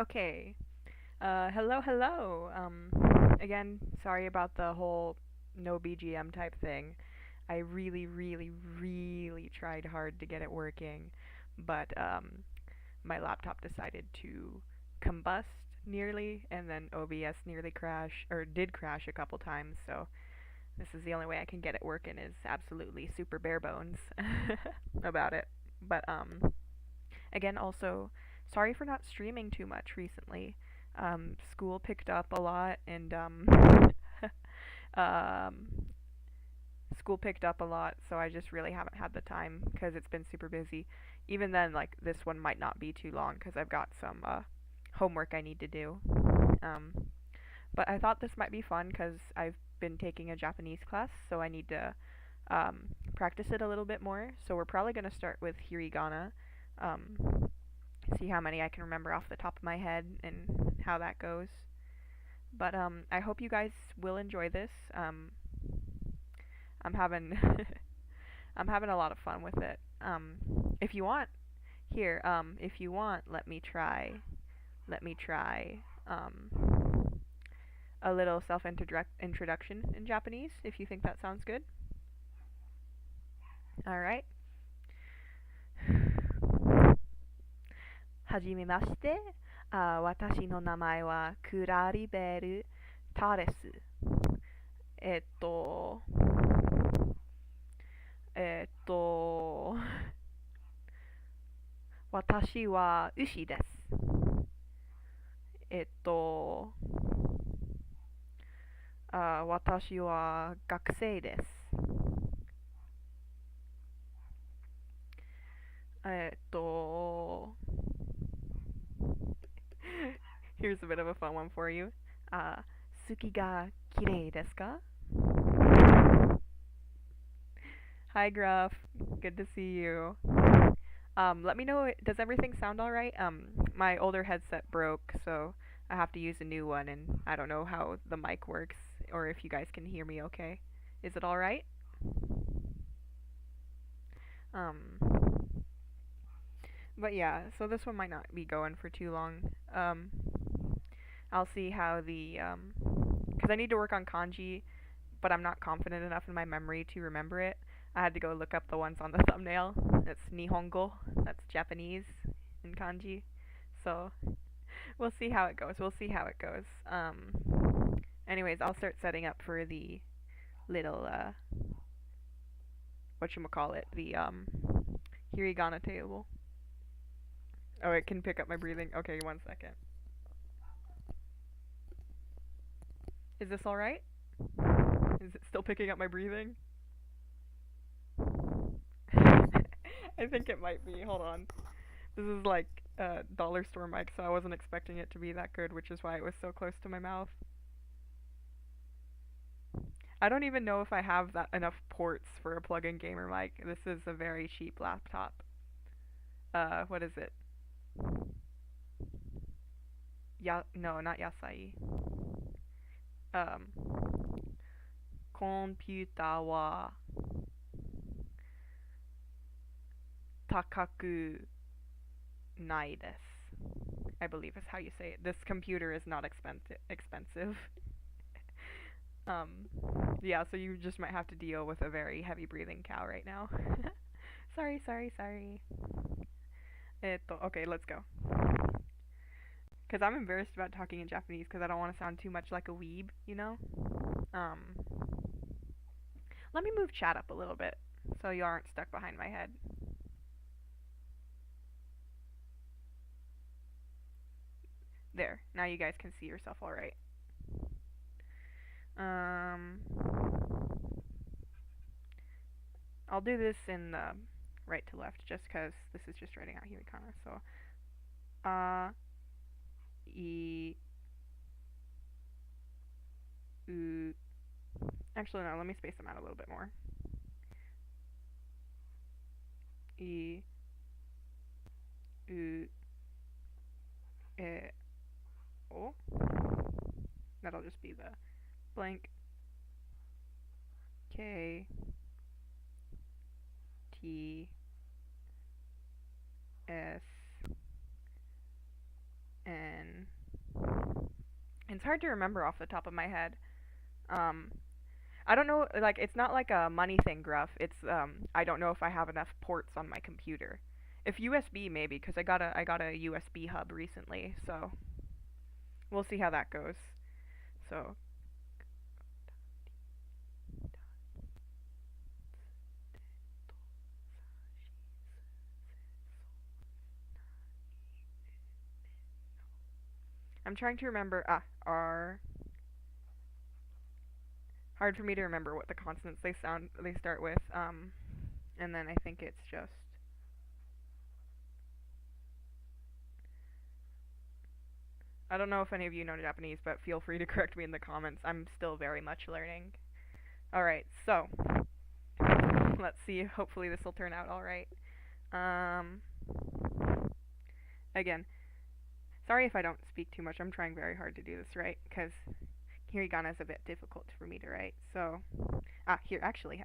Okay. Hello. Again, sorry about the whole no BGM type thing. I really tried hard to get it working, but my laptop decided to combust nearly, and then OBS nearly crashed, or did crash a couple times, so this is the only way I can get it working is absolutely super bare bones about it. But again, also, sorry for not streaming too much recently. School picked up a lot, and um, school picked up a lot, so I just really haven't had the time because it's been super busy. Even then, like this one might not be too long because I've got some homework I need to do. Um, but I thought this might be fun because I've been taking a Japanese class, so I need to practice it a little bit more. So we're probably going to start with hirigana. Um, see how many I can remember off the top of my head and how that goes. But I hope you guys will enjoy this. I'm having I'm having a lot of fun with it. If you want, here, if you want, let me try a little introduction in Japanese. If you think that sounds good. All right. はじめまして。私の名前はクラリベル・タレス。えっと、えっと、私は牛です。えっと、私は学生です。えっと、Here's a bit of a fun one for you. 月が綺麗ですか? Hi, Gruff. Good to see you. Let me know. Does everything sound all right? My older headset broke, so I have to use a new one, and I don't know how the mic works or if you guys can hear me okay. Is it all right? Um, but yeah, so this one might not be going for too long. I'll see how because I need to work on kanji, but I'm not confident enough in my memory to remember it. I had to go look up the ones on the thumbnail. It's Nihongo. That's Japanese in kanji. So we'll see how it goes. We'll see how it goes. Anyways, I'll start setting up for the little whatchamacallit, the hirigana table. Oh, it can pick up my breathing. Okay, 1 second. Is this all right? Is it still picking up my breathing? I think it might be. Hold on. This is like a dollar store mic, so I wasn't expecting it to be that good, which is why it was so close to my mouth. I don't even know if I have that enough ports for a plug-in gamer mic. This is a very cheap laptop. What is it? No, not Yasai. Um, コンピューターは高くないです. I believe is how you say it. This computer is not expensive. um, yeah, so you just might have to deal with a very heavy breathing cow right now. Sorry. Okay, let's go. Because I'm embarrassed about talking in Japanese because I don't want to sound too much like a weeb, you know? Um, Let me move chat up a little bit so you aren't stuck behind my head. There. Now you guys can see yourself all right. I'll do this in the right to left just because this is just writing out hiragana. So, e, u. Actually, no. Let me space them out a little bit more. E, u, e, o. That'll just be the blank. K, T, S, and it's hard to remember off the top of my head. Um, I don't know, like it's not like a money thing, Gruff. It's I don't know if I have enough ports on my computer. If USB maybe, because I got a USB hub recently, so we'll see how that goes. So I'm trying to remember R. Hard for me to remember what the consonants they start with. And then I think it's just I don't know if any of you know Japanese, but feel free to correct me in the comments. I'm still very much learning. Alright, so let's see. Hopefully this will turn out alright. Um, again, sorry if I don't speak too much. I'm trying very hard to do this right, because hirigana is a bit difficult for me to write. So, here, actually,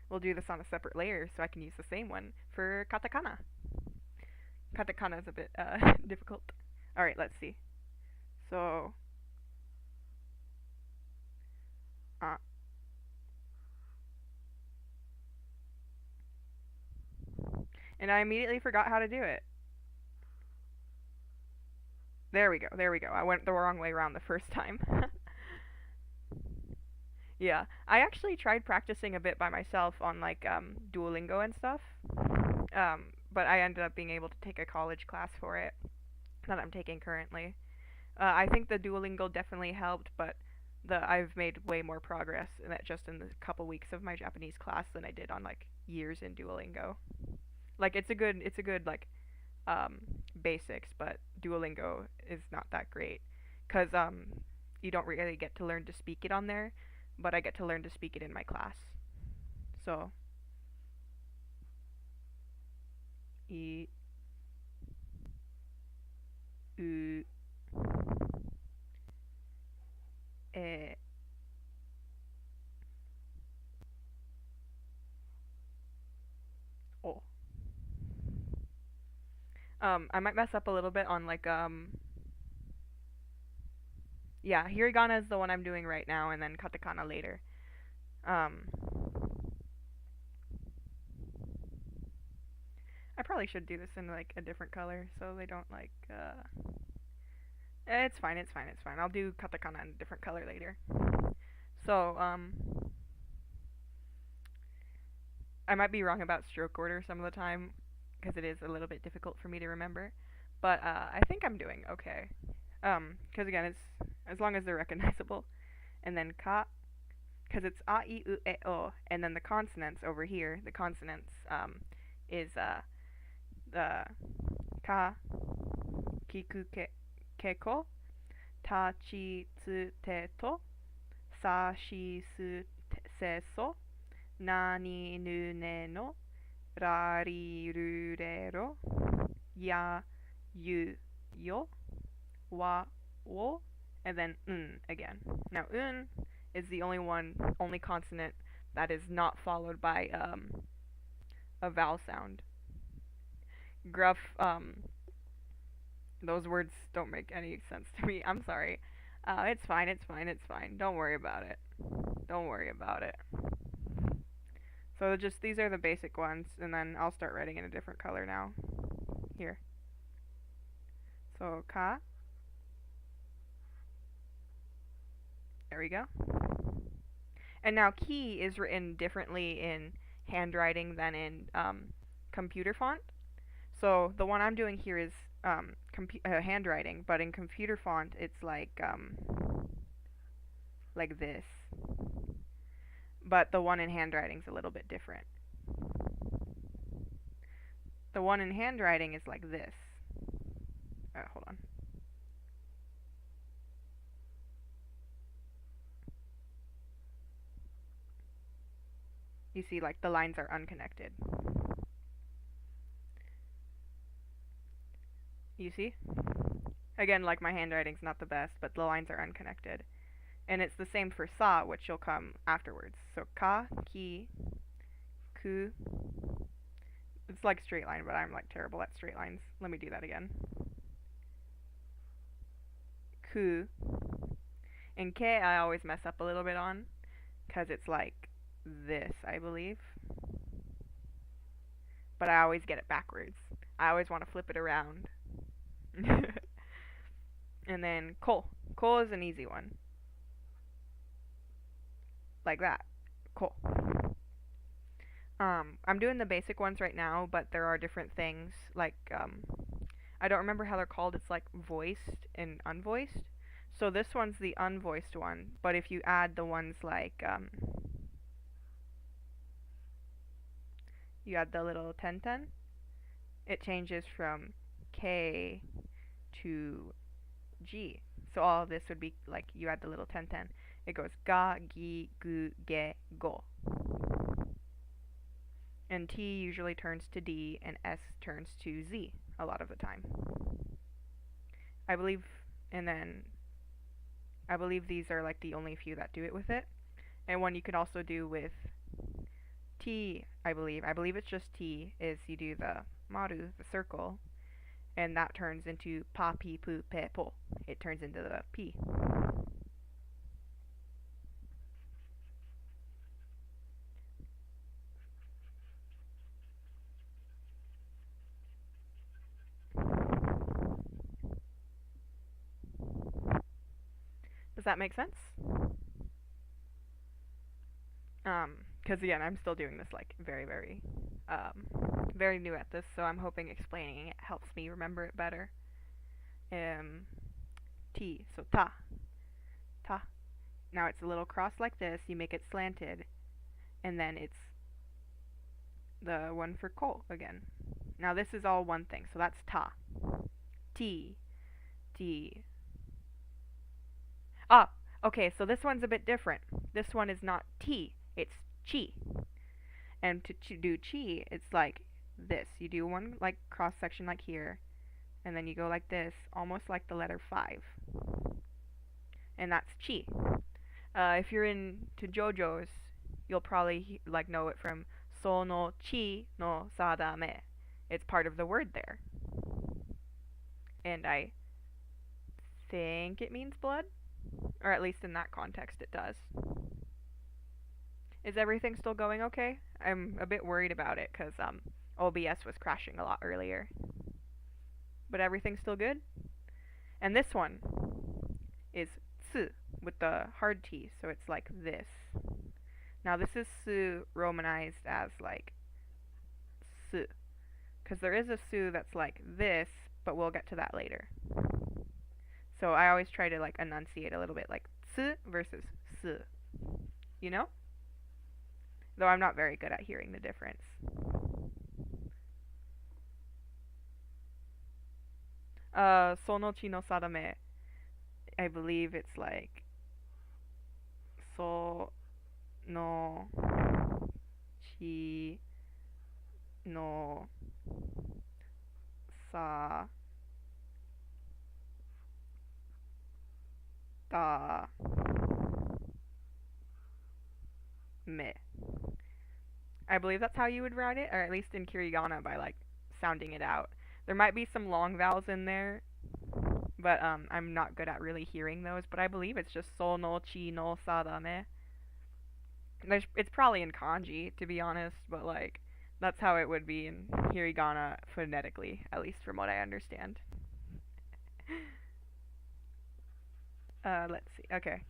we'll do this on a separate layer so I can use the same one for katakana. Katakana is a bit difficult. Alright, let's see. So, and I immediately forgot how to do it. There we go, there we go. I went the wrong way around the first time. Yeah, I actually tried practicing a bit by myself on like Duolingo and stuff. But I ended up being able to take a college class for it that I'm taking currently. I think the Duolingo definitely helped, but I've made way more progress in that just in the couple weeks of my Japanese class than I did on like years in Duolingo. Like it's a good like um basics, but Duolingo is not that great cuz you don't really get to learn to speak it on there, but I get to learn to speak it in my class. So, I u e o. I might mess up a little bit on like yeah, hiragana is the one I'm doing right now and then katakana later. Um I probably should do this in like a different color so they don't like it's fine, it's fine, it's fine. I'll do katakana in a different color later. So, I might be wrong about stroke order some of the time because it is a little bit difficult for me to remember, but I think I'm doing okay. Because again, it's as long as they're recognizable, and then ka, because it's a I u e o, and then the consonants over here, the consonants is the ka, kiku keko, ta chi tsu te to, sa shi su se so, na ni nu ne no, ra ri ru re ro, ya yu yo, wa wo, and then again. Now is the only consonant that is not followed by a vowel sound. Gruff, those words don't make any sense to me. I'm sorry. It's fine, it's fine, it's fine. Don't worry about it. Don't worry about it. So just these are the basic ones, and then I'll start writing in a different color now. Here. So ka. There we go. And now ki is written differently in handwriting than in computer font. So the one I'm doing here is handwriting, but in computer font it's like this. But the one in handwriting's a little bit different. The one in handwriting is like this. Hold on. You see, like, the lines are unconnected. You see? Again, like, my handwriting's not the best, but the lines are unconnected. And it's the same for sa, which will come afterwards. So ka, ki, ku. It's like straight line, but I'm like terrible at straight lines. Let me do that again. ku. And K I always mess up a little bit on, because it's like this, I believe. But I always get it backwards. I always want to flip it around. And then ko. Ko is an easy one. Like that. Ko. I'm doing the basic ones right now, but there are different things. Like, I don't remember how they're called. It's like voiced and unvoiced. So this one's the unvoiced one. But if you add the ones like, you add the little ten, it changes from K to G. So all of this would be like you add the little ten. It goes ga, gi, gu, ge, go. And T usually turns to D, and S turns to Z a lot of the time. I believe these are like the only few that do it with it. And one you can also do with T, I believe it's just T, is you do the maru, the circle, and that turns into pa, pi, pu, pe, po. It turns into the P. Does that make sense? Because again, I'm still doing this like very new at this, so I'm hoping explaining it helps me remember it better. T, so ta. Now it's a little cross like this, you make it slanted, and then it's the one for ko again. Now this is all one thing, so that's ta. T. Ah, okay, so this one's a bit different. This one is not T, it's chi. And to do chi, it's like this. You do one like cross section like here, and then you go like this, almost like the letter 5. And that's chi. If you're into JoJo's, you'll probably like know it from so no chi no sadame. It's part of the word there. And I think it means blood, or at least in that context it does. Is everything still going okay? I'm a bit worried about it because OBS was crashing a lot earlier. But everything's still good? And this one is tsu with the hard T, so it's like this. Now this is su romanized as like su, because there is a su that's like this, but we'll get to that later. So I always try to like enunciate a little bit like tsu versus su, you know? Though I'm not very good at hearing the difference. Sono chi no sadame, I believe it's like so no chi no sa da me. I believe that's how you would write it, or at least in hirigana by like sounding it out. There might be some long vowels in there, but I'm not good at really hearing those, but I believe it's just so no chi no sadame. It's probably in kanji, to be honest, but like that's how it would be in hirigana phonetically, at least from what I understand. Let's see. Okay.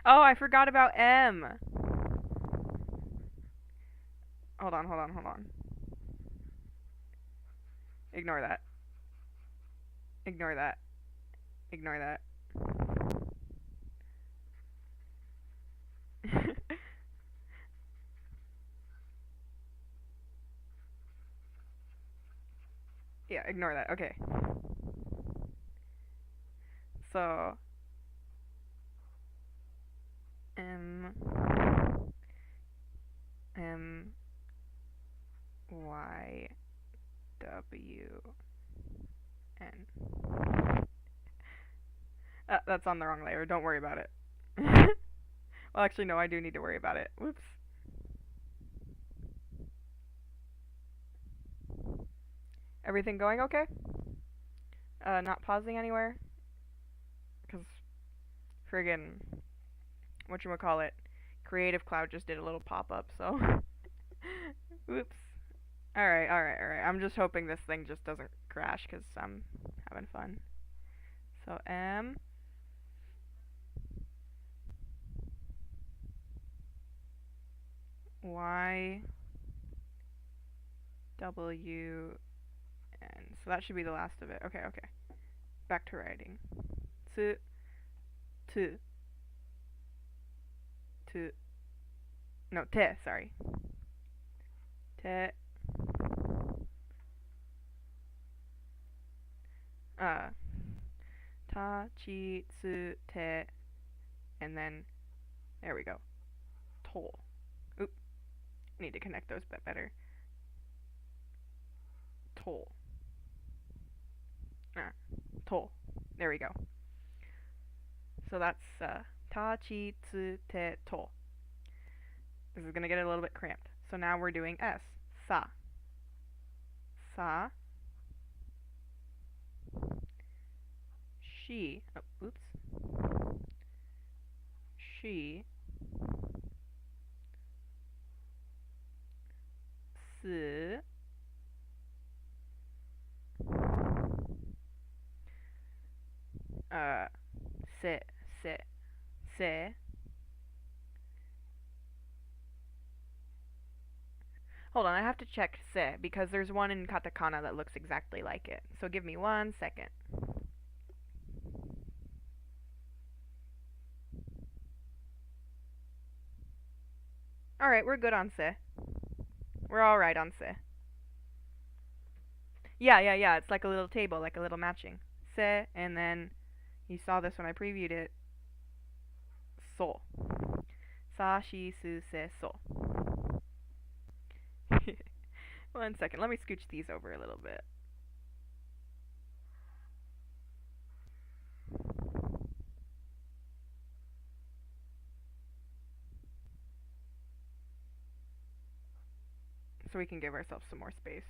Oh, I forgot about M. Hold on. Ignore that. Yeah, ignore that. Okay. So M Y W N. That's on the wrong layer. Don't worry about it. Well, actually, no, I do need to worry about it. Whoops. Everything going okay? Not pausing anywhere? Because friggin' whatchamacallit, Creative Cloud just did a little pop-up, so oops. Alright. I'm just hoping this thing just doesn't crash because I'm having fun. So M Y W N. So that should be the last of it. Okay. Back to writing. Tsu, tu, tu. No, te, sorry. Te, uh, ta, chi, tsu, te, and then, there we go. To. Oop, need to connect those a bit better. To. To. There we go. So that's ta, chi, tsu, te, to. This is going to get a little bit cramped. So now we're doing S. Sa. Sa. She. Oh, oops. She. Si. Se. Hold on, I have to check se because there's one in katakana that looks exactly like it. So give me 1 second. Alright, we're good on se. We're alright on se. Yeah. It's like a little table, like a little matching. Se, and then you saw this when I previewed it. So. Sa, shi, su, se, so. 1 second. Let me scooch these over a little bit. So we can give ourselves some more space.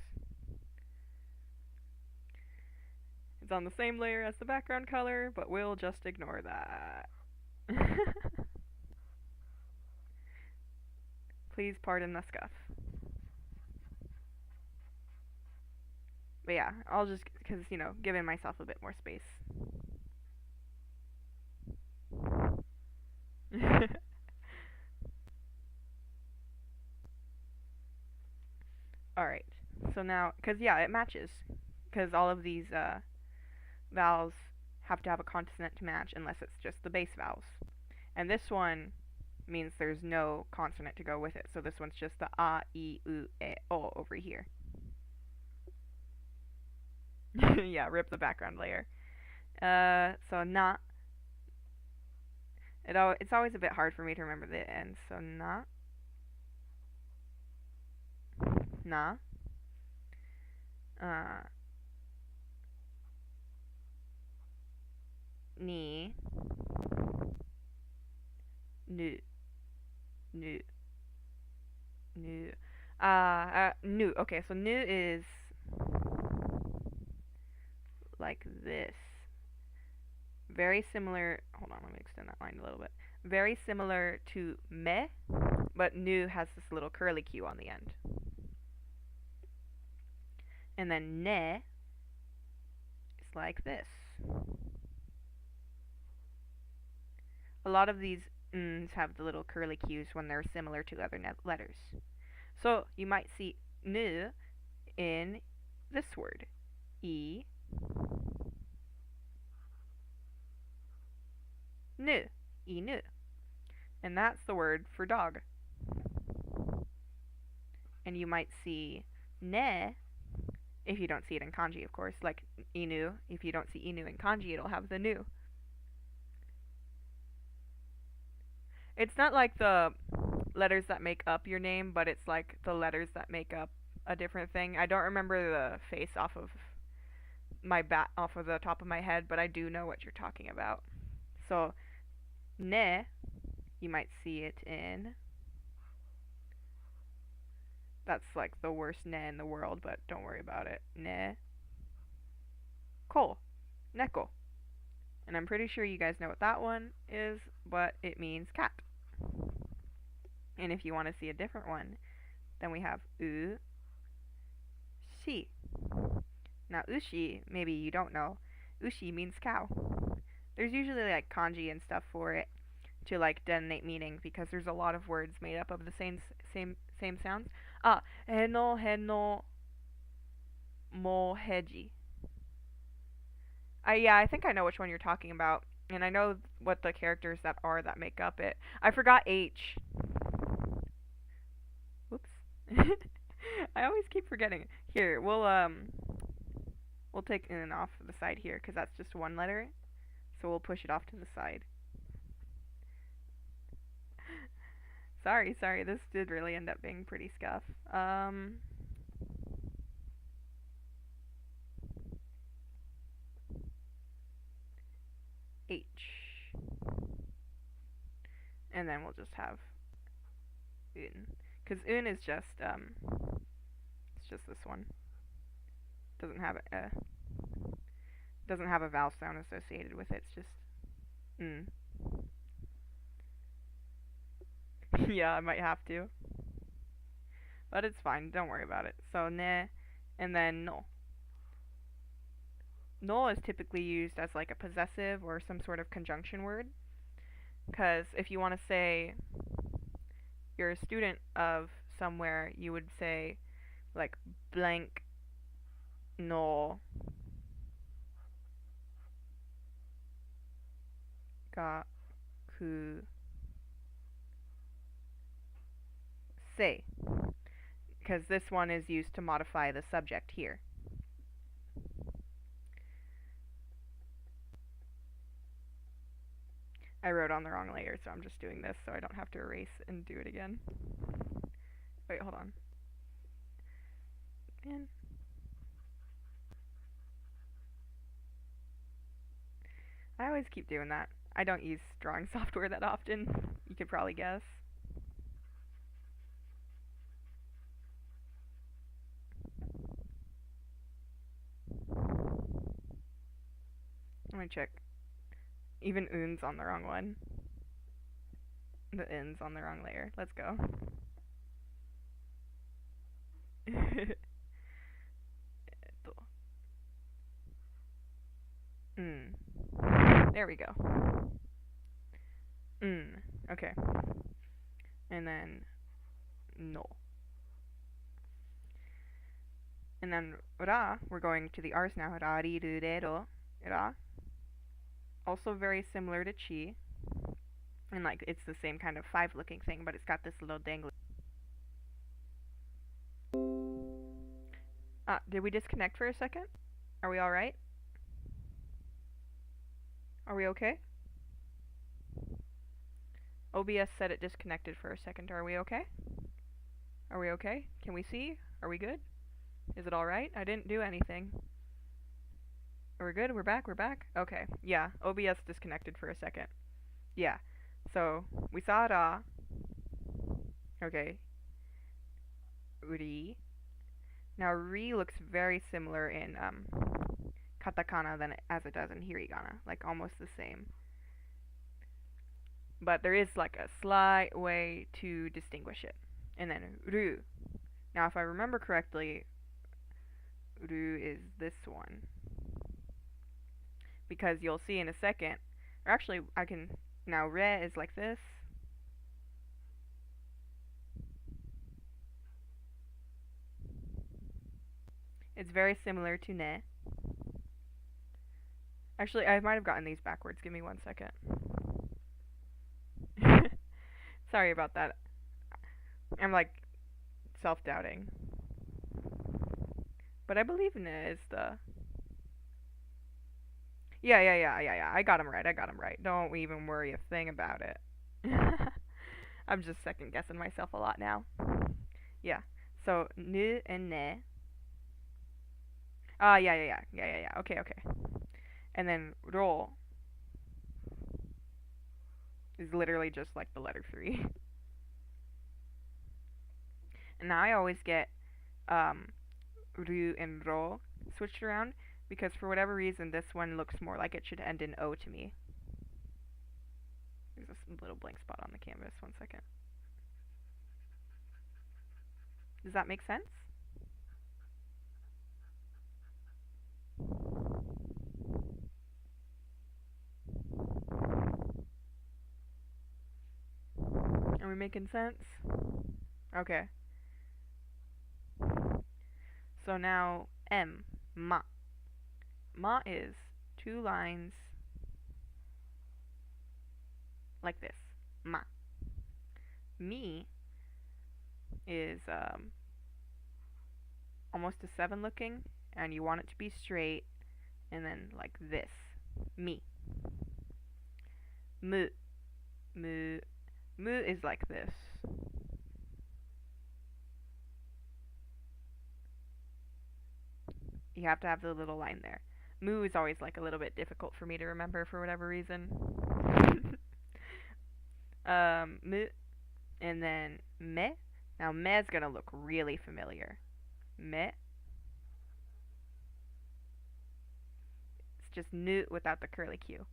It's on the same layer as the background color, but we'll just ignore that. Please pardon the scuff. But yeah, I'll just, because, giving myself a bit more space. Alright, so now, because yeah, it matches. Because all of these vowels have to have a consonant to match unless it's just the base vowels. And this one means there's no consonant to go with it. So this one's just the a, I, u, e, o over here. Yeah, rip the background layer. So na. It's always a bit hard for me to remember the end. So na. Na. Ni. Nu. Nu. Nu. Nu. Okay, so nu is like this. Very similar. Hold on, let me extend that line a little bit. Very similar to me, but nu has this little curly Q on the end. And then ne is like this. A lot of these n's have the little curly Q's when they're similar to other letters. So you might see nu in this word. E. Nu. Inu. And that's the word for dog. And you might see ne, if you don't see it in kanji, of course, like inu. If you don't see inu in kanji, it'll have the nu. It's not like the letters that make up your name, but it's like the letters that make up a different thing. I don't remember the face off of the top of my head, but I do know what you're talking about. So ne, you might see it in That's like the worst ne in the world, but don't worry about it. Ne. Ko. Neko. And I'm pretty sure you guys know what that one is, but it means cat. And if you want to see a different one, then we have u, shi. Now ushi, maybe you don't know, ushi means cow. There's usually like kanji and stuff for it to like denote meaning because there's a lot of words made up of the same sounds. Ah, heno moheji. I think I know which one you're talking about, and I know what the characters that make up it. I forgot H. Whoops. I always keep forgetting. Here, we'll take an off the side here because that's just one letter, so we'll push it off to the side. Sorry, this did really end up being pretty scuff. H. And then we'll just have un. Because un is just, it's just this one. Doesn't have a vowel sound associated with it, it's just n. Yeah, I might have to. But it's fine, don't worry about it. So ne, and then no. No is typically used as like a possessive or some sort of conjunction word. Because if you want to say you're a student of somewhere, you would say like blank no ga ku sei. Because this one is used to modify the subject here. I wrote on the wrong layer, so I'm just doing this so I don't have to erase and do it again. Wait, hold on. Man. I always keep doing that. I don't use drawing software that often. You could probably guess. Let me check. Even un's on the wrong one. The n's on the wrong layer. Let's go. There we go. Okay. And then no. And then ra, we're going to the r's now. Ra, ri, ru, re, ro. Ra. Also very similar to chi. And like it's the same kind of 5 looking thing, but it's got this little dangly. Did we disconnect for a second? Are we alright? Are we okay? OBS said it disconnected for a second. Are we okay? Are we okay? Can we see? Are we good? Is it alright? I didn't do anything. Are we good? We're back? We're back? Okay. Yeah, OBS disconnected for a second. Yeah. So, we saw ra. Okay. Uri. Now, ri looks very similar in katakana as it does in hirigana. Like, almost the same. But there is, like, a slight way to distinguish it. And then, ru. Now, if I remember correctly, ru is this one. Because you'll see in a second, or actually, I can, now re is like this. It's very similar to ne. Actually, I might have gotten these backwards. Give me 1 second. Sorry about that. I'm like self-doubting. But I believe ne is the... Yeah. I got him right. Don't even worry a thing about it. I'm just second guessing myself a lot now. Yeah. So, nu and ne. Yeah. Okay. And then ro is literally just like the letter 3. Now I always get um, ru and ro switched around because for whatever reason this one looks more like it should end in o to me. There's this little blank spot on the canvas. 1 second. Does that make sense? Are we making sense? Okay. So now M, ma. Ma is 2 lines like this. Ma. Mi is almost a 7 looking, and you want it to be straight, and then like this. Mi. Mu. Mu. Mu is like this. You have to have the little line there. Mu is always like a little bit difficult for me to remember for whatever reason. Mu. And then me. Now me is gonna look really familiar. Me. It's just nu without the curly Q.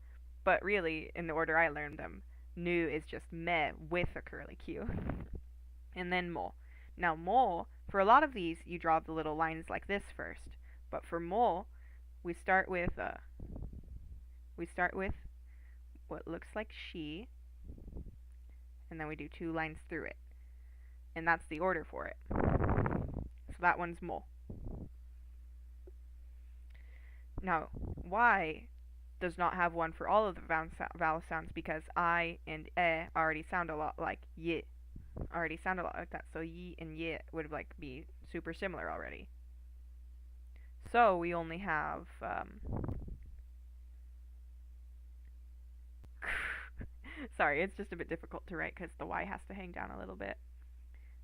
But really, in the order I learned them, nu is just me with a curly Q. And then mo. Now mo, for a lot of these, you draw the little lines like this first. But for mo, we start with what looks like she, and then we do 2 lines through it. And that's the order for it. So that one's mo. Now, y does not have one for all of the vowel sounds because I and e already sound a lot like y. Already sound a lot like that. So y and y would like be super similar already. So we only have sorry, it's just a bit difficult to write because the y has to hang down a little bit.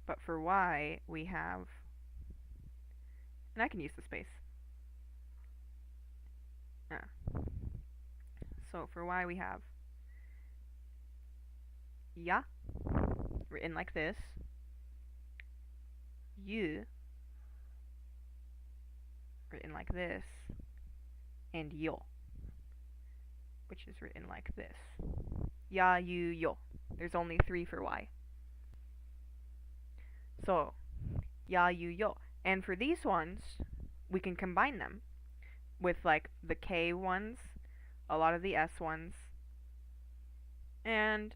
But for y, we have, and I can use the space. So for y, we have ya, written like this, yu, written like this, and yo, which is written like this. Ya, yu, yo. There's only 3 for y. So, ya, yu, yo. And for these ones, we can combine them with like the K ones, a lot of the S ones, and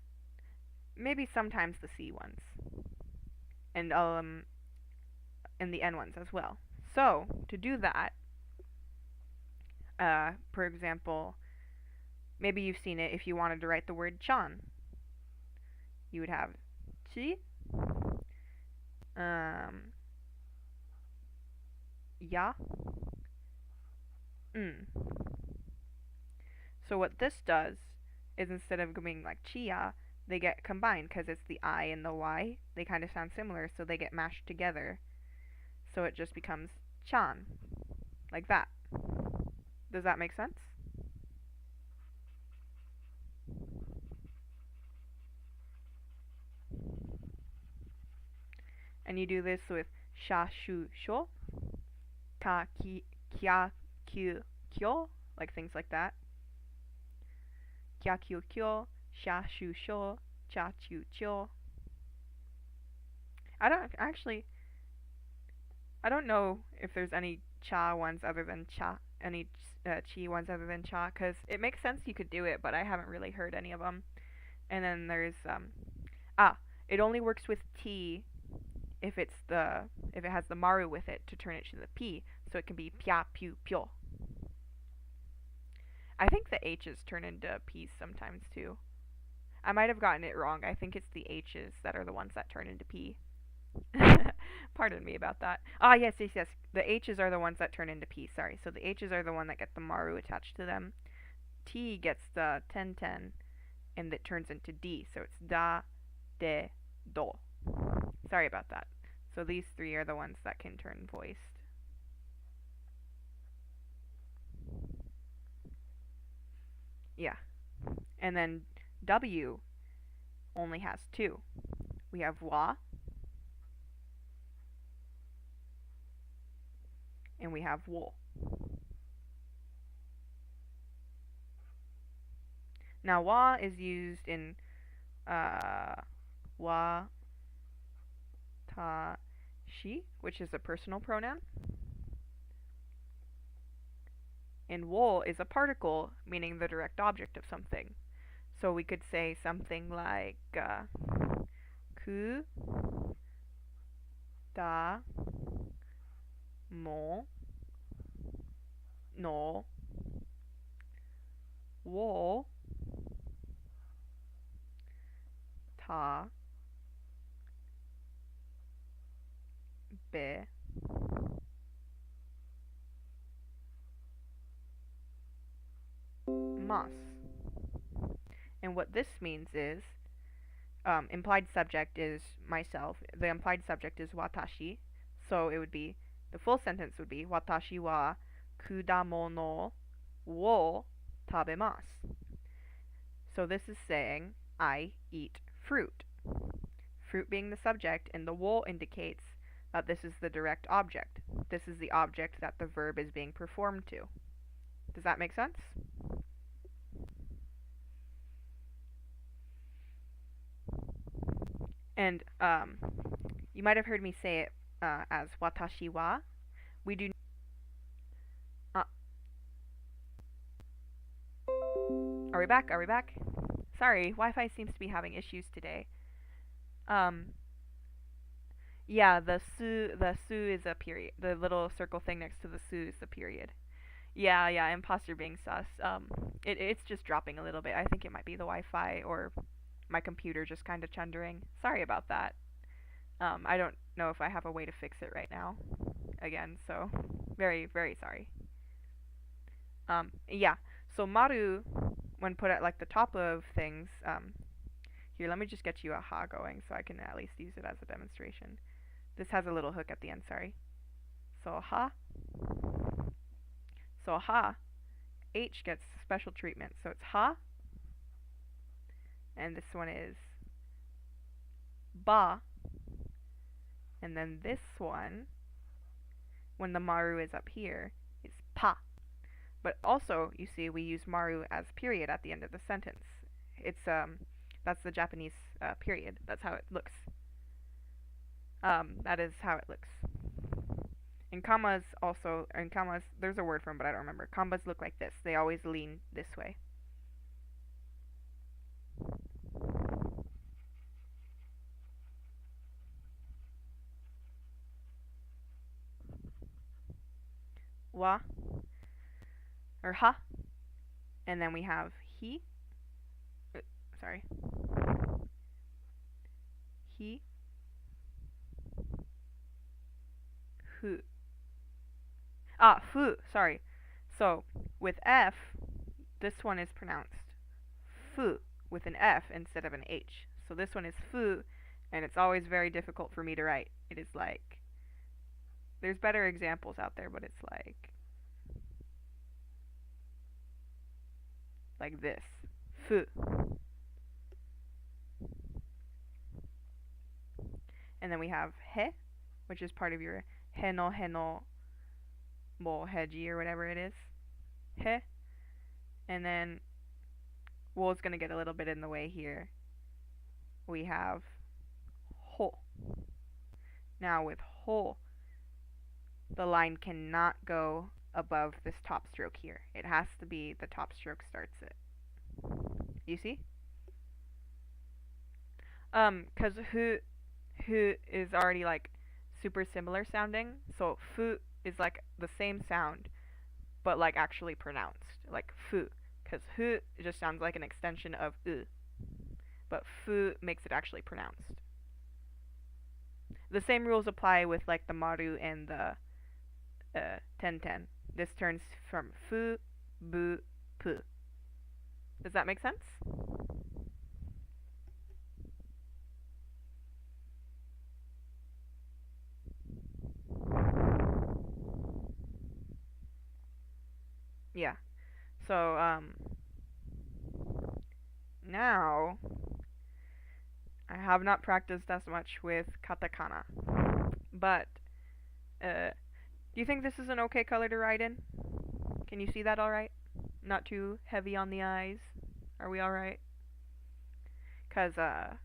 maybe sometimes the C ones, and the N ones as well. So, to do that, for example, maybe you've seen it if you wanted to write the word chan. You would have chi, ya, So what this does is instead of being like chia, they get combined because it's the I and the Y. They kind of sound similar, so they get mashed together. So it just becomes chan, like that. Does that make sense? And you do this with sha, shu, sho, ka, ki, kya, kyu, kyo, like things like that. Kya, kyu, kyo, sha, shu, sho, cha, chu, chyo. I don't know if there's any cha ones other than cha, any chi ones other than cha, because it makes sense you could do it, but I haven't really heard any of them. And then there's it only works with t if it has the maru with it to turn it to the p, so it can be pya, pyu, pyo. I think the h's turn into p's sometimes too. I might have gotten it wrong. I think it's the h's that are the ones that turn into p. Pardon me about that. Yes. The h's are the ones that turn into p. Sorry. So the h's are the one that get the maru attached to them. T gets the ten, and it turns into d. So it's da, de, do. Sorry about that. So these 3 are the ones that can turn voiced. Yeah. And then W only has 2. We have wa and we have wo. Now wa is used in wa ta shi, which is a personal pronoun. And wo is a particle, meaning the direct object of something. So we could say something like ku da mo no wo ta be mas. And what this means is implied subject is myself. The implied subject is watashi. So it would be, the full sentence would be watashi wa kudamono wo tabemasu. So this is saying I eat fruit. Fruit being the subject, and the wo indicates that this is the direct object. This is the object that the verb is being performed to. Does that make sense? And you might have heard me say it as watashi wa. We do. Are we back? Are we back? Sorry, Wi-Fi seems to be having issues today. Yeah, the su is a period. The little circle thing next to the su is the period. Yeah, imposter being sus. It's just dropping a little bit. I think it might be the Wi-Fi or my computer just kind of chundering. Sorry about that. I don't know if I have a way to fix it right now. Again, so very, very sorry. Yeah, so maru, when put at like the top of things, here, let me just get you a ha going so I can at least use it as a demonstration. This has a little hook at the end, sorry. So ha. So ha, H gets special treatment. So it's ha. And this one is ba. And then this one, when the maru is up here, is pa. But also, you see, we use maru as period at the end of the sentence. It's that's the Japanese period. That's how it looks. That is how it looks. And commas also, there's a word for them, but I don't remember. Commas look like this. They always lean this way. Wa, or ha, and then we have he, sorry, he, hu, fu, sorry. So, with F, this one is pronounced fu, with an F instead of an H. So this one is fu, and it's always very difficult for me to write. It is like, there's better examples out there, but it's like this, fu. And then we have he, which is part of your heno mo heji or whatever it is. He. And then wo is going to get a little bit in the way here. We have ho. Now with ho, the line cannot go above this top stroke here. It has to be the top stroke starts it. You see? 'Cause hu is already like super similar sounding, so fu is like the same sound, but like actually pronounced, like fu. 'Cause hu just sounds like an extension of u, but fu makes it actually pronounced. The same rules apply with like the maru and the ten. This turns from fu, bu, pu. Does that make sense? Yeah. So, now, I have not practiced as much with katakana, but, do Do you think this is an okay color to write in? Can you see that alright? Not too heavy on the eyes? Are we alright? Cause, uh,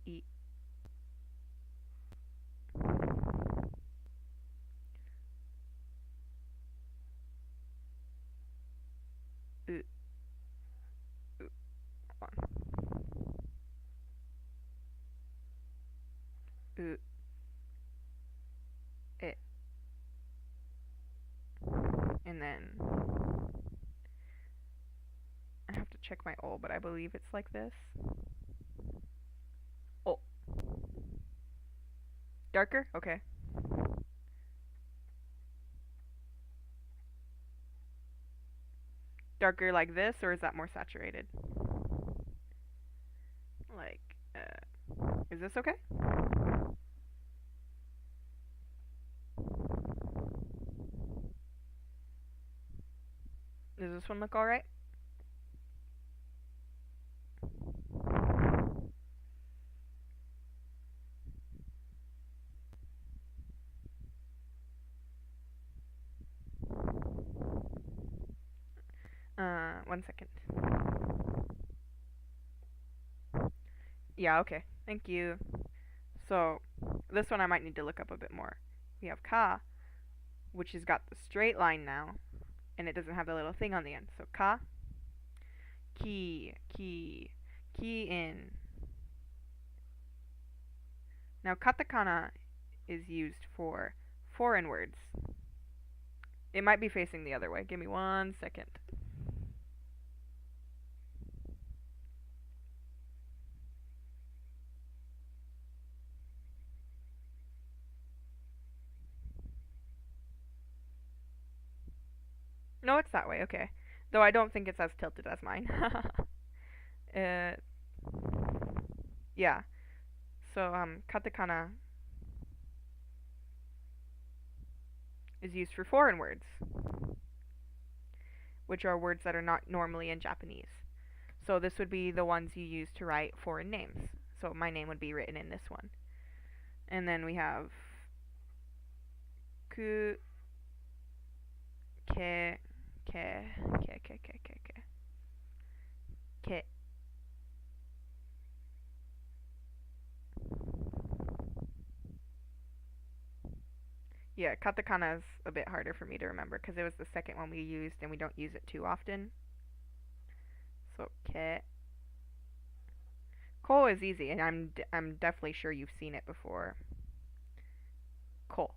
e, u, u, u, e, and then I have to check my O, but I believe it's like this. Oh. Darker? Okay. Darker like this, or is that more saturated? Like, is this okay? Does this one look alright? One second. Yeah, okay. Thank you. So, this one I might need to look up a bit more. We have ka, which has got the straight line now, and it doesn't have the little thing on the end. So, ka, ki, in. Now, katakana is used for foreign words. It might be facing the other way. Give me 1 second. No, it's that way, okay. Though I don't think it's as tilted as mine. uh, yeah. So, katakana is used for foreign words, which are words that are not normally in Japanese. So this would be the ones you use to write foreign names. So my name would be written in this one. And then we have ku, ke, ke. Yeah, katakana is a bit harder for me to remember because it was the second one we used and we don't use it too often. So ke. Ko is easy, and I'm definitely sure you've seen it before. Ko.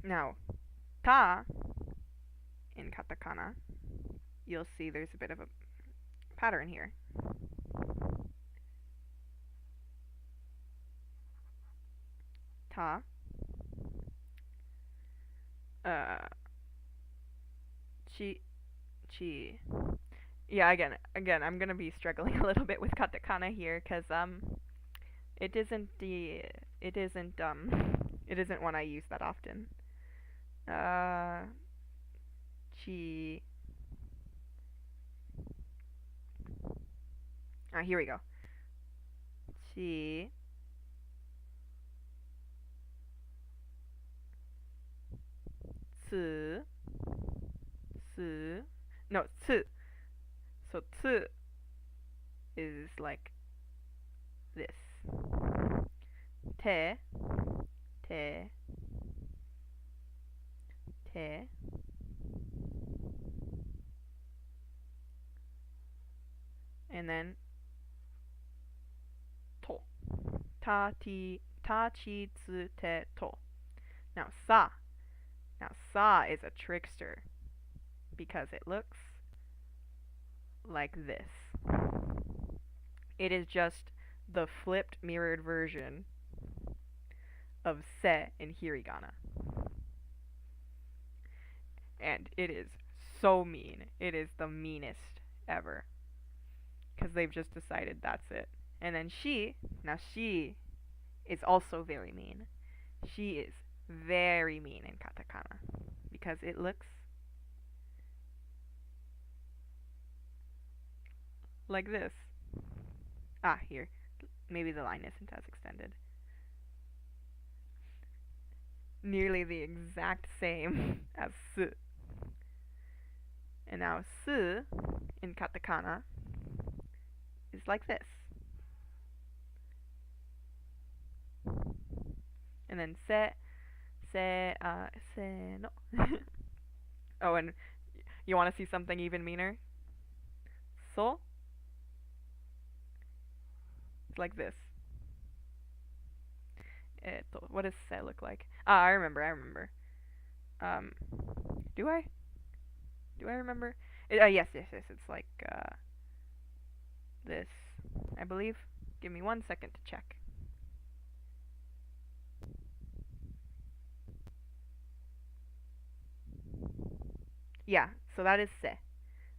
Now, ta in katakana, you'll see there's a bit of a pattern here. Ta. Chi. Yeah, again, I'm gonna be struggling a little bit with katakana here, cause it isn't it isn't it isn't one I use that often. Chi. Here we go. Chi. Tsu. Su. No, tsu. So tsu is like this. Te. Te. Te. And then to. Ta chi tsu te to. Now sa. Now sa is a trickster because it looks like this. It is just the flipped mirrored version of se in hirigana. And it is so mean. It is the meanest ever. Because they've just decided that's it. And then she, now she is also very mean. She is very mean in katakana because it looks like this. Ah, here. Maybe the line isn't as extended. Nearly the exact same as su. And now su in katakana is like this. And then se no. Oh, and you want to see something even meaner? So, it's like this. What does se look like? Ah, I remember. Um, do I? Do I remember? Yes. It's like, this, I believe. Give me 1 second to check. Yeah, so that is se.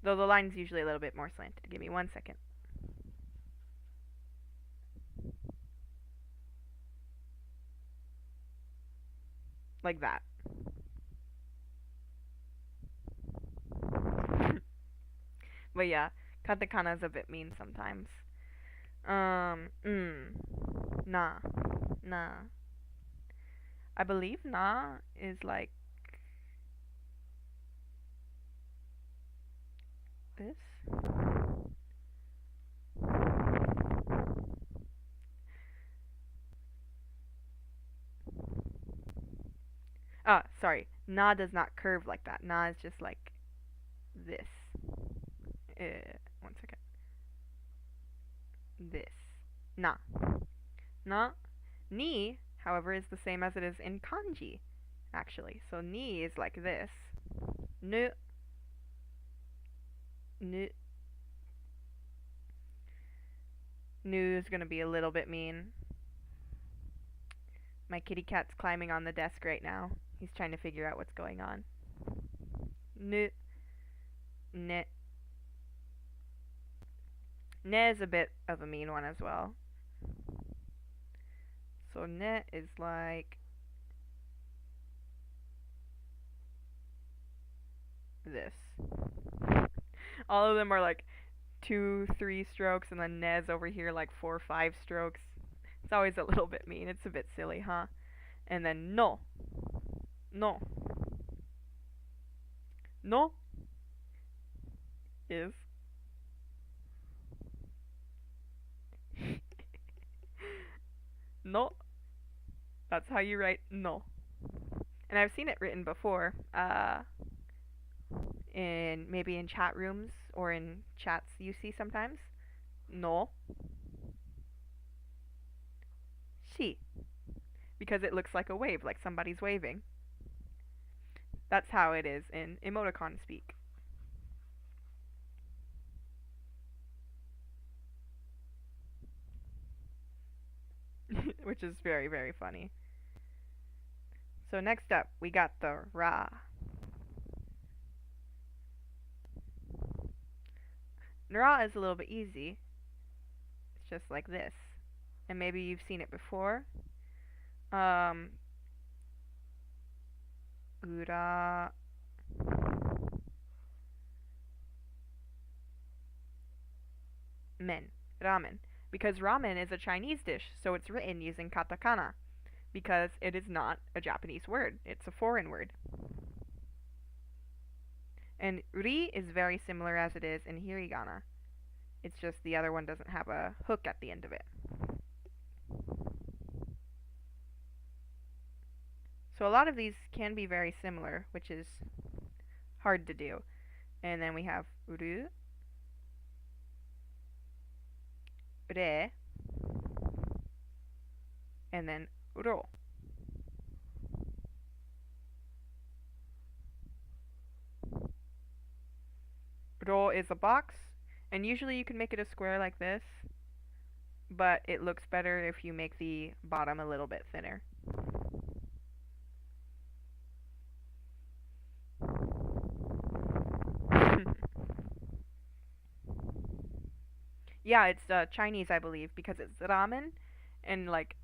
Though the line's usually a little bit more slanted. Give me 1 second. Like that. But yeah, katakana is a bit mean sometimes. Na. Na. I believe na is like this. Ah, sorry. Na does not curve like that. Na is just like this. 1 second. This. Na. Na. Ni, however, is the same as it is in kanji, actually. So ni is like this. Nu. Nu. Nu is going to be a little bit mean. My kitty cat's climbing on the desk right now. He's trying to figure out what's going on. Nu. Ne. Ne is a bit of a mean one as well. So ne is like this. All of them are like 2, 3 strokes, and then ne's over here like 4, 5 strokes. It's always a little bit mean. It's a bit silly, huh? And then no. No. No is no. That's how you write no. And I've seen it written before, maybe in chat rooms or in chats you see sometimes. No. Shi. Because it looks like a wave, like somebody's waving. That's how it is in emoticon speak. Which is very, very funny. So next up, we got the ra. Ra is a little bit easy. It's just like this. And maybe you've seen it before. Ura. Men. Ramen. Because ramen is a Chinese dish, so it's written using katakana. Because it is not a Japanese word. It's a foreign word. And ri is very similar as it is in hirigana. It's just the other one doesn't have a hook at the end of it. So a lot of these can be very similar, which is hard to do. And then we have uru, re, and then ro. Ro is a box, and usually you can make it a square like this, but it looks better if you make the bottom a little bit thinner. Yeah, it's Chinese, I believe, because it's ramen, and like,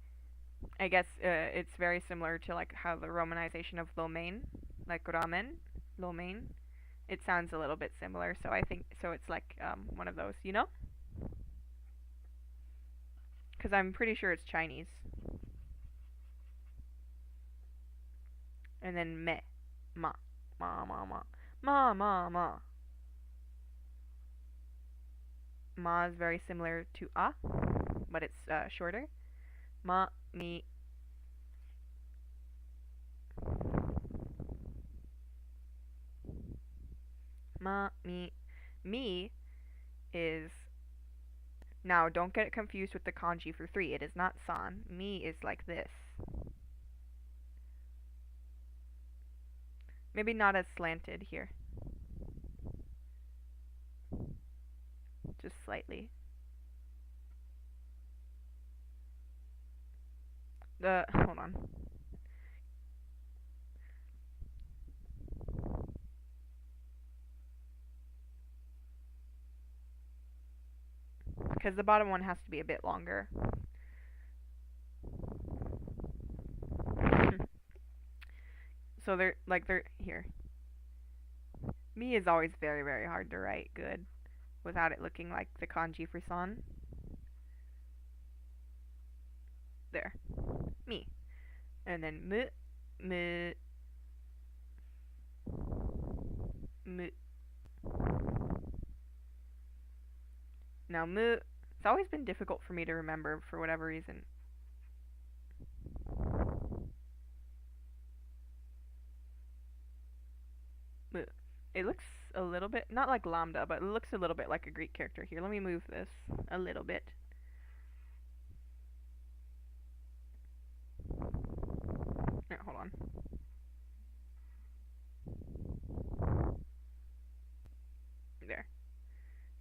I guess it's very similar to like how the romanization of lo mein, like ramen, lo mein. It sounds a little bit similar, so I think so. It's like one of those, you know? Because I'm pretty sure it's Chinese. And then me. Ma. Ma, ma, ma. Ma, ma, ma. Ma is very similar to a, but it's shorter. Ma, mi. Ma, mi. Mi is... Now, don't get it confused with the kanji for 3. It is not san. Mi is like this. Maybe not as slanted here. Just slightly. Hold on. Because the bottom one has to be a bit longer. So they're here. Mi is always very, very hard to write good without it looking like the kanji for san. There. Mi. And then mu, mu, mu. Now mu, it's always been difficult for me to remember for whatever reason. Mu. It looks a little bit, not like lambda, but it looks a little bit like a Greek character. Here, let me move this a little bit. Here, hold on. There.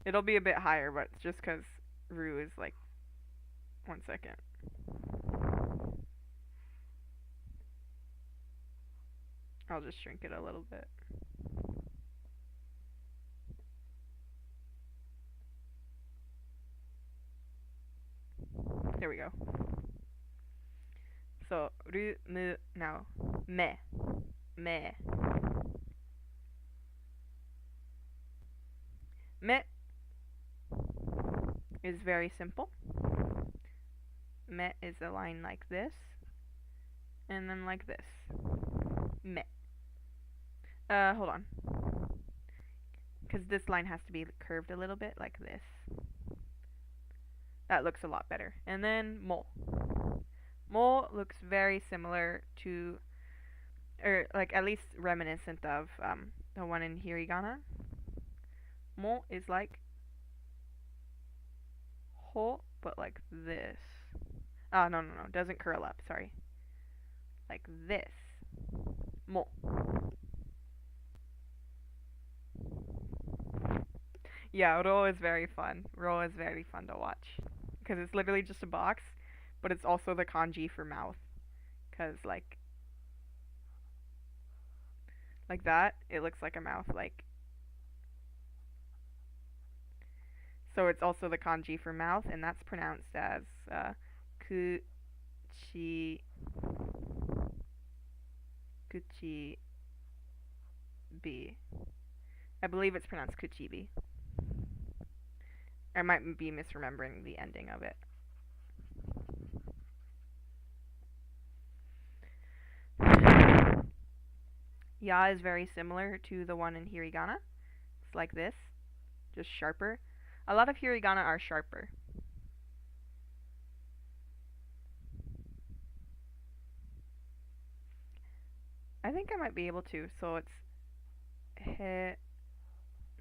It'll be a bit higher, but it's just because Ru is like... 1 second. I'll just shrink it a little bit. There we go. So, Ru, mu, now, me. Me. Me is very simple. Me is a line like this, and then like this. Me. Hold on. Because this line has to be curved a little bit, like this. That looks a lot better. And then mo. Mo looks very similar to, or like at least reminiscent of the one in hirigana. Mo is like ho, but like this. Oh, no, doesn't curl up, sorry. Like this. Mo. Yeah, Ro is very fun. Ro is very fun to watch. Because it's literally just a box, but it's also the kanji for mouth. Because, like that, it looks like a mouth, like. So it's also the kanji for mouth, and that's pronounced as kuchi bi. I believe it's pronounced kuchibi. I might be misremembering the ending of it. Ya is very similar to the one in hirigana. It's like this, just sharper. A lot of hirigana are sharper. I think I might be able to. So it's he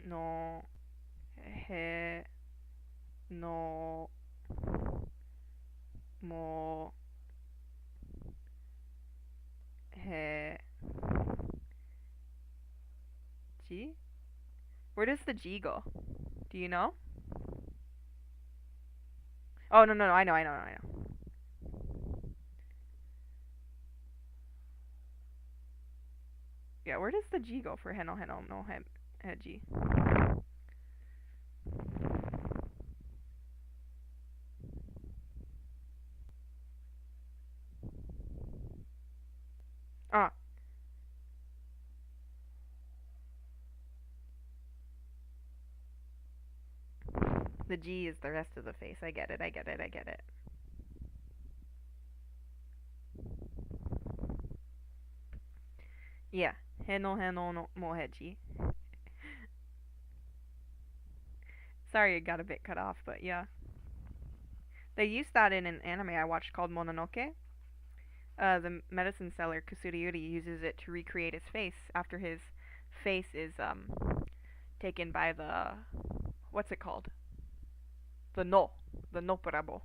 no mo he ji. Where does the G go? Do you know? Oh, no, I know. Yeah, where does the G go for heno no he G? Ah. The G is the rest of the face. I get it, I get it, I get it. Yeah. Heno heno no moheji. Sorry it got a bit cut off, but yeah. They used that in an anime I watched called Mononoke. The medicine seller Kusuriuri uses it to recreate his face after his face is taken by the what's it called? The no parabo.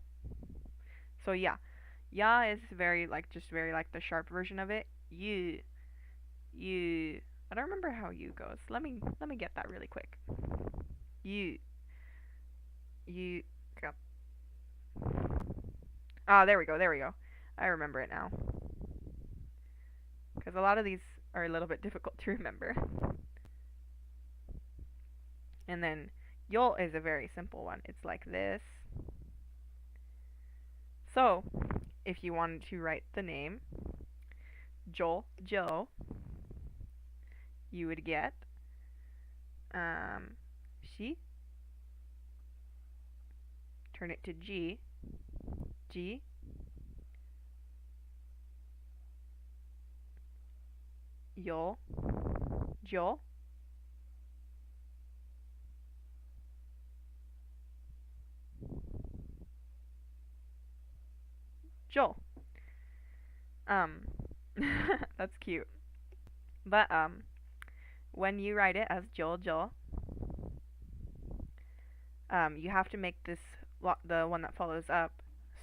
So yeah, ya is very like just very like the sharp version of it. You. I don't remember how you goes. Let me get that really quick. You you. Ah, there we go. There we go. I remember it now. Because a lot of these are a little bit difficult to remember. And then Yol is a very simple one. It's like this. So, if you wanted to write the name Joe, you would get she. Turn it to G. Yol, Jo. Joel. That's cute. But when you write it as Joel, you have to make this the one that follows up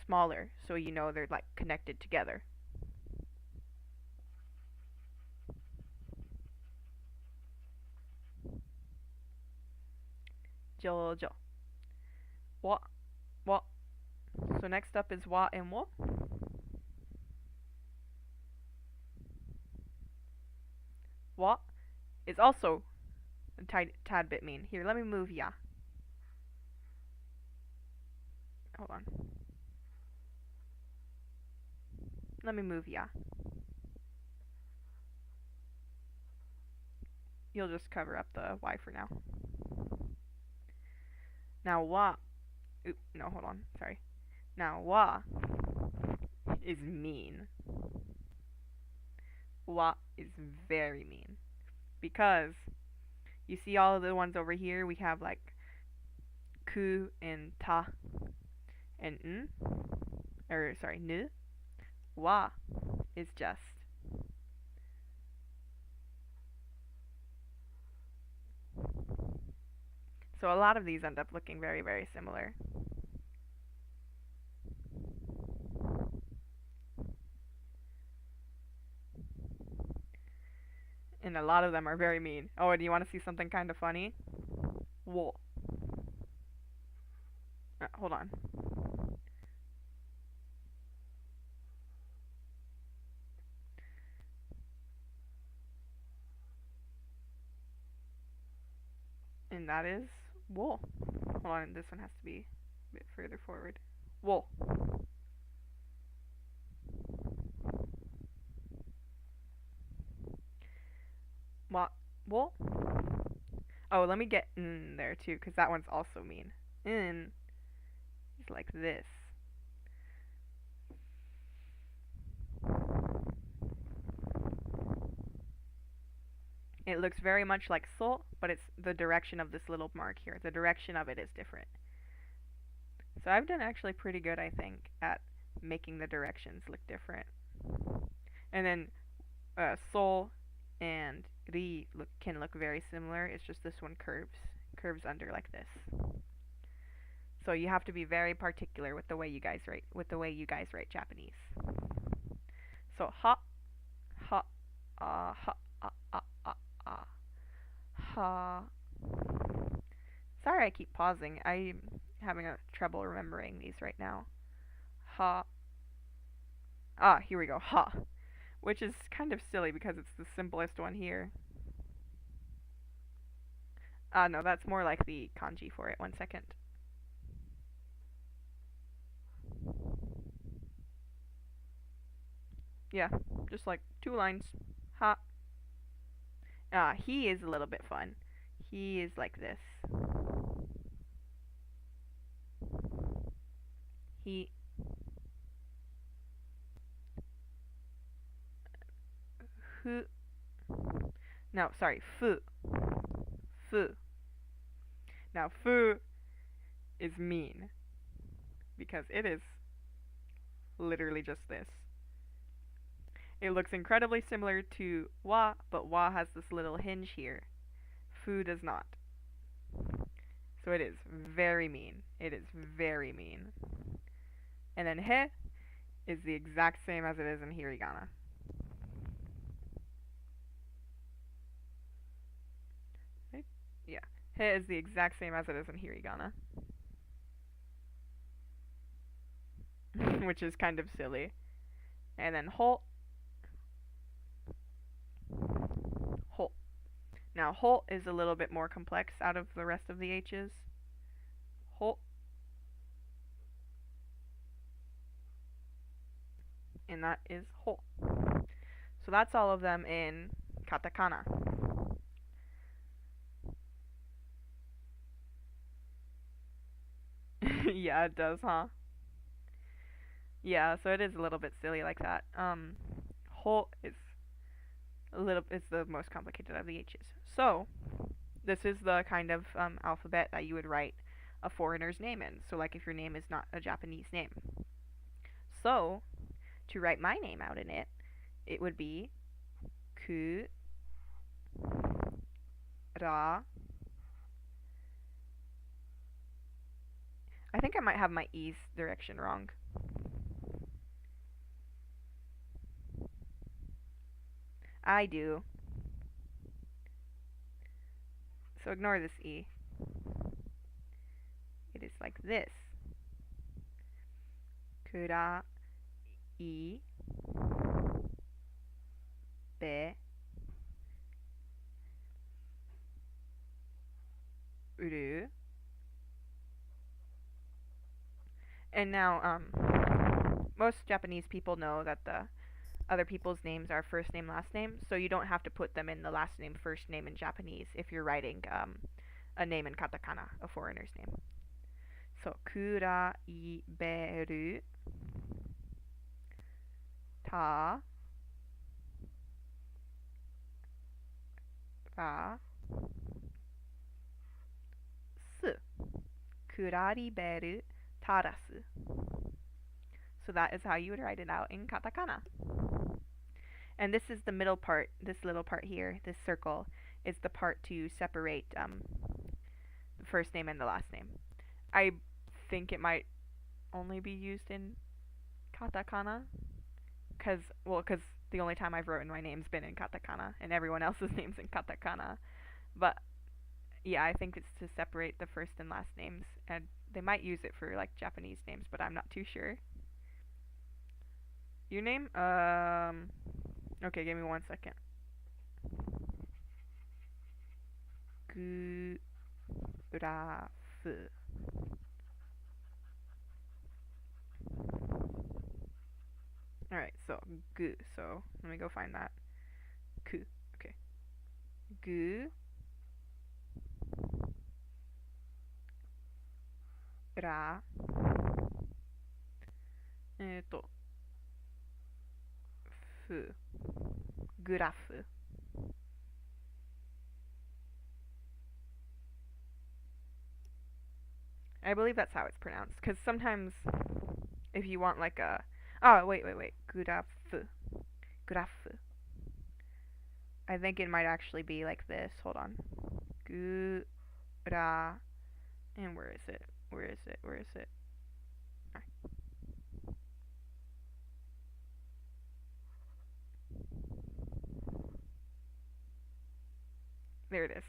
smaller, so you know they're like connected together. Jojo. Wa. Wa. So next up is wa and wo. Wa is also a tad bit mean. Here, let me move ya. Hold on. Let me move ya. You'll just cover up the Y for now. Now wa. Oop, no, hold on. Sorry. Now wa is mean. Wa is very mean. Because you see all of the ones over here, we have like ku and ta and n. Or sorry, nu. Wa is just. So a lot of these end up looking very, very similar. And a lot of them are very mean. Oh, and you want to see something kind of funny? Wo. Hold on. And that is wool. Hold on, this one has to be a bit further forward. Wool. What? Wool? Oh, let me get in there too, because that one's also mean. In is like this. It looks very much like so, but it's the direction of this little mark here. The direction of it is different. So I've done actually pretty good, I think, at making the directions look different. And then sol and ri can look very similar. It's just this one curves under like this. So you have to be very particular with the way you guys write Japanese. So ha, ha, ha, ha. Sorry, I keep pausing. I'm having trouble remembering these right now. Ha. Ah, here we go. Ha. Which is kind of silly because it's the simplest one here. No, that's more like the kanji for it. 1 second. Yeah, just like 2 lines. Ha. He is a little bit fun. He is like this. He. Fu. No, sorry. Fu. Fu. Now, fu is mean because it is literally just this. It looks incredibly similar to wa, but wa has this little hinge here. Fu does not. So it is very mean. It is very mean. And then he is the exact same as it is in hirigana. Right? Yeah. He is the exact same as it is in hirigana. Which is kind of silly. And then ho. Ho. Now ho is a little bit more complex out of the rest of the H's. Ho. And that is ho. So that's all of them in katakana. Yeah, it does, huh? Yeah, so it is a little bit silly like that. Ho is the most complicated of the H's. So this is the kind of alphabet that you would write a foreigner's name in. So like if your name is not a Japanese name. So to write my name out in it, it would be ku ra. I think I might have my E's direction wrong. I do. So ignore this E. It is like this. Kura I be uru. And now, most Japanese people know that the other people's names are first name, last name, so you don't have to put them in the last name, first name in Japanese if you're writing a name in katakana, a foreigner's name. So, kuraiberu ta ra su. Kurariberu tarasu. So that is how you would write it out in katakana. And this is the middle part, this little part here, this circle, is the part to separate the first name and the last name. I think it might only be used in katakana, because the only time I've written my name's been in katakana, and everyone else's name's in katakana. But yeah, I think it's to separate the first and last names, and they might use it for like Japanese names, but I'm not too sure. Your name? Okay, give me 1 second. Gurafu. Alright, so gu. So let me go find that. Ku. Okay. Gu. Ra. Fu. Gurafu. I believe that's how it's pronounced, because sometimes if you want like a... Oh, wait. Gurafu. Gurafu. I think it might actually be like this. Hold on. Gura. And where is it? Right. There it is.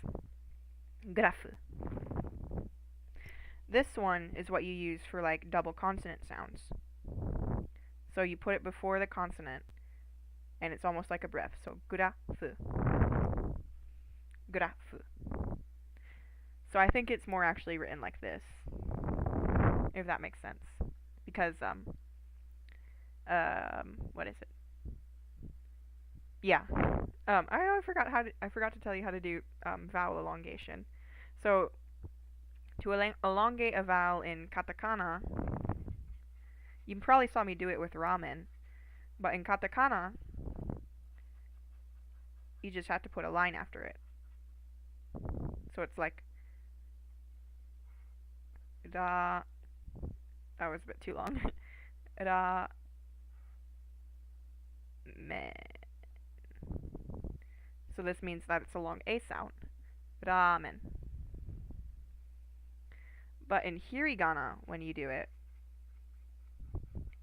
Grafu. This one is what you use for like double consonant sounds. So you put it before the consonant, and it's almost like a breath. So grafu. Grafu. So I think it's more actually written like this, if that makes sense. Because what is it? Yeah. I forgot to tell you how to do vowel elongation. So to elongate a vowel in katakana, You probably saw me do it with ramen, but in katakana, you just have to put a line after it. So it's like da. That was a bit too long. Ra men. So this means that it's a long A sound. Ramen. But in hirigana, when you do it,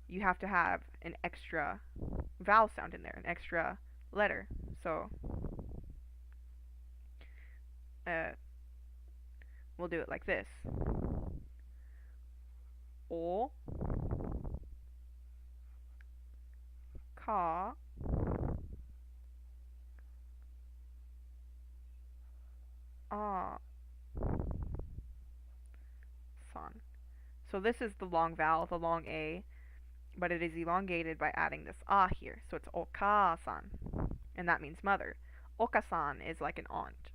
you have to have an extra vowel sound in there, an extra letter. So we'll do it like this. O ka a san. So this is the long vowel, the long A, but it is elongated by adding this a here. So it's oka-san, and that means mother. Oka-san is like an aunt.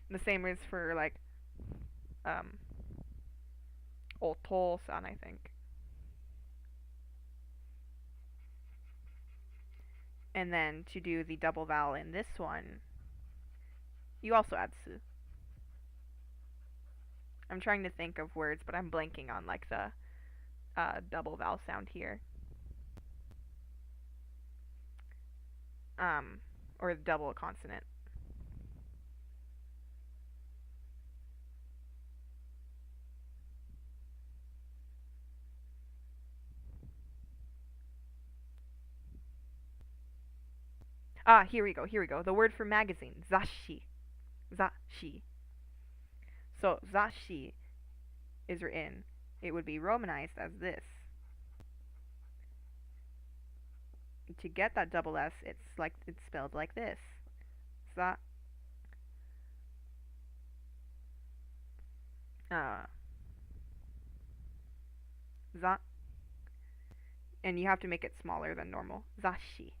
The same is for like oto-san, I think. And then to do the double vowel in this one, you also add su. I'm trying to think of words, but I'm blanking on like the double vowel sound here. Or the double consonant. Here we go. The word for magazine, zashi. Zashi. So, zashi is written, it would be romanized as this. To get that double S, it's spelled like this. Za. Za. And you have to make it smaller than normal. Zashi.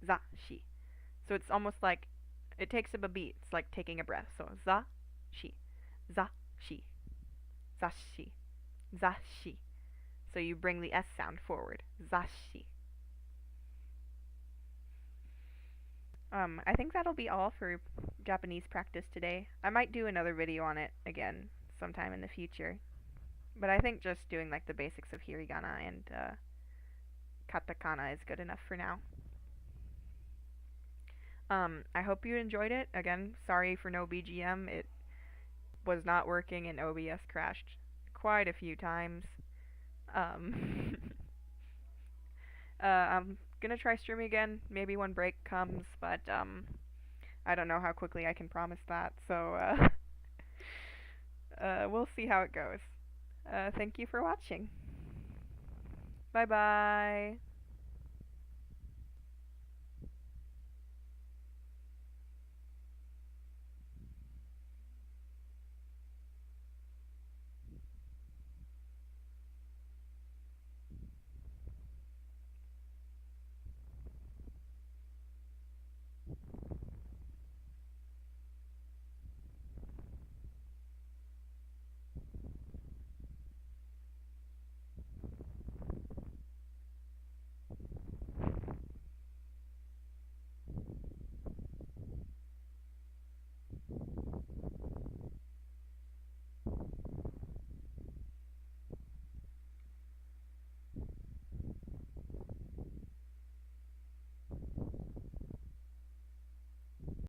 Zashi. So it's almost like, it takes up a beat. It's like taking a breath. So, za-shi. Za-shi. Zashi. Zashi. So you bring the S sound forward. Zashi. I think that'll be all for Japanese practice today. I might do another video on it again sometime in the future. But I think just doing like the basics of hirigana and katakana is good enough for now. I hope you enjoyed it. Again, sorry for no BGM. It was not working and OBS crashed quite a few times. I'm gonna try streaming again, maybe when break comes, but I don't know how quickly I can promise that, so we'll see how it goes. Thank you for watching. Bye bye.